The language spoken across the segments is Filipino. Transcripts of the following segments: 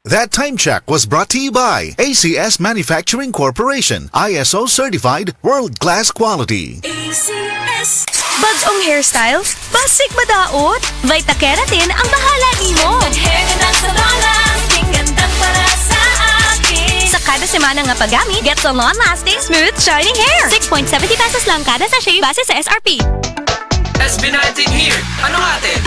That time check was brought to you by ACS Manufacturing Corporation, ISO certified world-class quality. ACS. Bagong hairstyle? Basic madaot? Vita Keratin ang bahala nimo. Hair na sa balang, tingandang para sa akin. Sa kada semana nga paggamit, get the long-lasting, smooth, shining hair. 6.70 pesos lang kada sachet base sa SRP. SB19 here. Ano atin?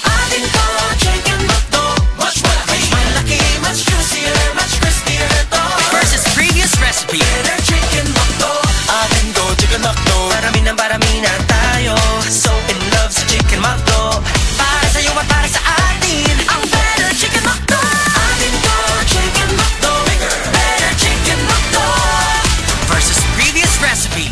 Atin ko, chicken McDo. Much malaki, much juicier, much crispier to. Versus previous recipe. Better chicken McDo. Atin ko, chicken McDo. Parami na tayo. So in love sa chicken McDo. Para sa'yo at para sa atin. Ang better chicken McDo. Atin ko, chicken McDo. Better chicken McDo. Versus previous recipe.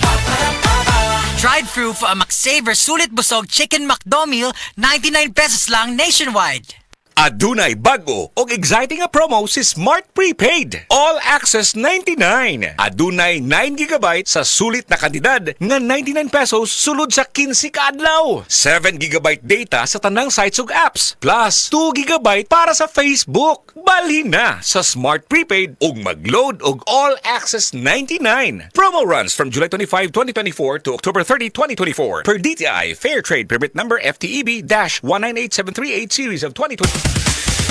Dried through for a McSaver Sulit Busog Chicken McDo meal, 99 pesos lang nationwide. Adunay bago og exciting nga promo si Smart Prepaid. All Access 99. Adunay 9 GB sa sulit na kantidad nga 99 pesos sulod sa 15 ka adlaw. 7 GB data sa tanang sites ug apps. Plus 2 GB para sa Facebook. Balhin na sa Smart Prepaid ug mag-load og All Access 99. Promo runs from July 25, 2024 to October 30, 2024 per DTI Fair Trade Permit number FTEB-198738 series of 2020.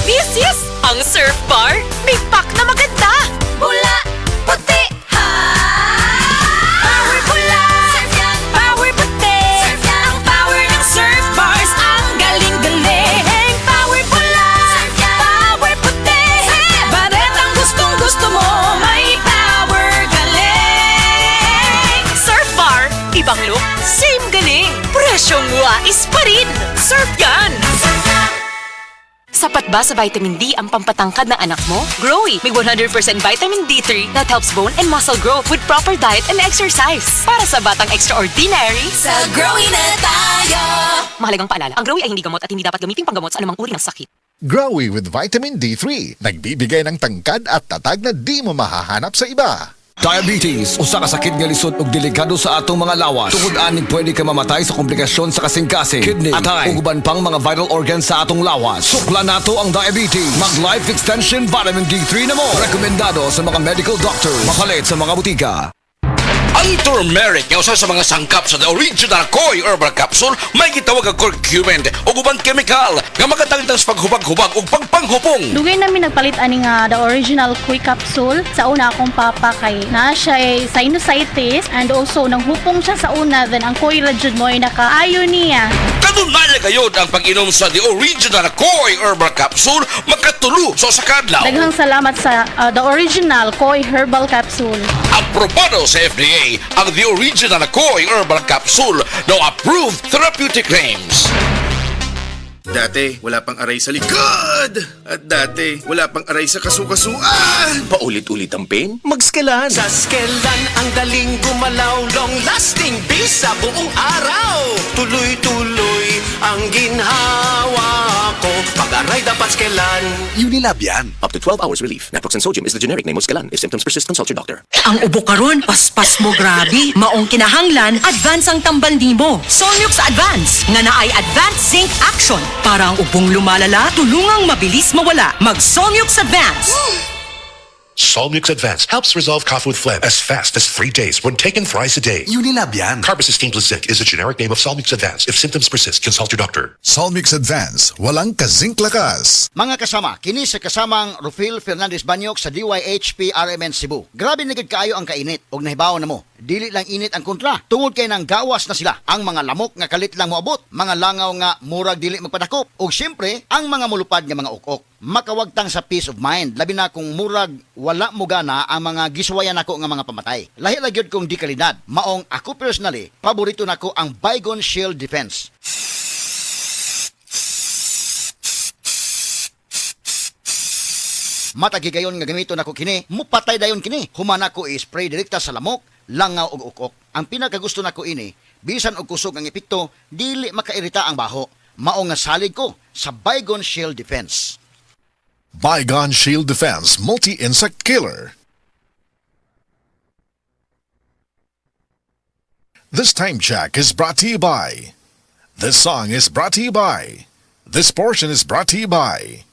Yes! Ang surf bar, may pack na maganda! Pula, puti, ha! Power pula, surf yan! Power puti, surf yan! Ang power ng surf bars, ang galing-galing! Power pula, surf yan! Power puti, baret ang gustong-gusto mo, may power galing! Surf bar, ibang look, same galing! Presyong wais pa rin! Surf yan! Sapat ba sa vitamin D ang pampatangkad ng anak mo? Growy, may 100% vitamin D3 that helps bone and muscle growth with proper diet and exercise. Para sa batang extraordinary, Sa Growy na tayo! mahalagang paalala, ang Growy ay hindi gamot at hindi dapat gamitin panggamot sa anumang uri ng sakit. Growy with vitamin D3. Nagbibigay ng tangkad at tatag na di mo mahahanap sa iba. Diabetes, usa ka sakit nga lisod ug delikado sa atong mga lawas. Tungod ani pwede ka mamatay sa komplikasyon sa kasing-kasing, kidney, atay, ug uban pang mga vital organs sa atong lawas. Sukla nato ang diabetes. Mag Life Extension Vitamin D3 na mo. Rekomendado sa mga medical doctors. Makalit sa mga butika. Ang turmeric nga usa sa mga sangkap sa the original Koi Herbal Capsule may gitawag ang curcumin o ubang chemical nga magatangtang sa paghubag-hubag o pagpanghupong. Dugay namin nagpalit ani nga the original Koi capsule. Sa una akong papa kay na siya sinusitis and also nanghupong siya sa una, then ang Koi ra jud mo ay nakaayo niya. Kadunay gayud ang pag-inom sa the original Koi Herbal Capsule makatulo sa usa ka adlaw. Daghang salamat sa the original Koi herbal capsule. Aprobado sa FDA ang the original Koi Herbal Capsule no approved therapeutic claims. Dati, wala pang aray sa likod! At dati, wala pang aray sa kasukasuan! Paulit-ulit ang pain? Mag-Skelan. Sa Skelan, ang daling gumalaw. Long-lasting bisa buong araw. Tuloy-tuloy ang ginhawa ko. Pag-aray dapat Skelan. Unilab yan. Up to 12 hours relief. Naproxen sodium is the generic name of Skelan. If symptoms persist, consult your doctor. Ang ubo karon, paspas mo grabe. Maong kinahanglan, advance ang tambal nimo. Solmux Advance, nga naay Advanced Zinc Action. Para ang ubong lumalala, tulungang mabilis mawala. Mag-Solmux Advance. Solmux Advance helps resolve cough with phlegm as fast as 3 days when taken thrice a day. Unilab yan. Carbamazepine plus zinc is a generic name of Solmux Advance. If symptoms persist, consult your doctor. Solmix Advance. Walang kazink lakas. Mga kasama, kini sa kasamang Rufil Fernandez Banyok sa DYHP RMN Cebu. Grabe na gid kaayo ang kainit og nahibaw na mo. Dili lang init ang kontra. Tungod kay nang gawas na sila. Ang mga lamok nga kalit lang moabot, mga langaw nga murag dili magpadakop, ug syempre ang mga mulupad nga mga ukok. Makawagtang sa peace of mind, labi na kung murag wala mo gana ang mga giswayan nako nga mga pamatay. Lahi ra gyud kong di kalidad. Maong ako personally, paborito nako ang Baygon Shield Defense. Matagigayon nga gamito nako kini, mupatay dayon kini. Humana ko i-spray direkta sa lamok, langaw ug ukok. Ang pinakagusto nako ini, bisan og kusog ang epekto, dili makairita ang baho. Mao nga salig ko sa Baygon Shield Defense. Baygon Shield Defense Multi-Insect Killer. This time check is brought to you by. This song is brought to you by. This portion is brought to you by